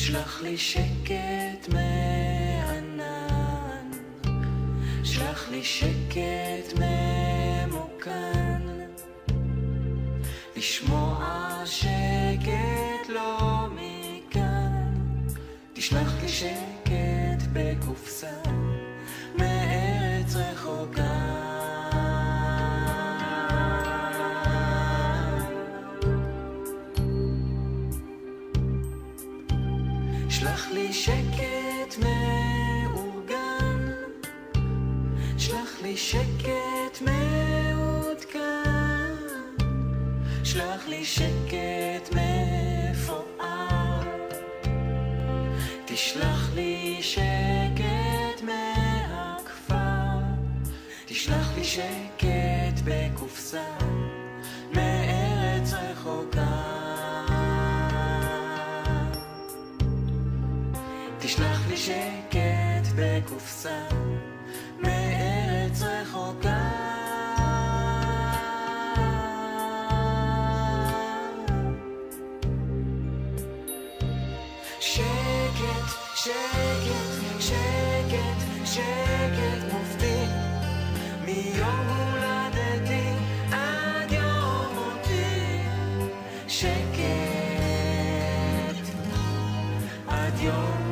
שלח לי שקט מענן, שלח לי שקט ממוקן, לשמוע שקט לא מכאן. תשלח לי שקט בקופסה מארץ רחוקה. שלח לי שקט מאורגן, שלח לי שקט מעודכן, שלח לי שקט מפואר. תשלח לי שקט מהכפר, תשלח לי שקט בקופסה מארץ רחוקה. תשלח לי שקט בקופסה מארץ רחוקה. שקט, שקט, שקט, שקט מופתי, מיום הולדתי עד יום מותי. שקט עד יום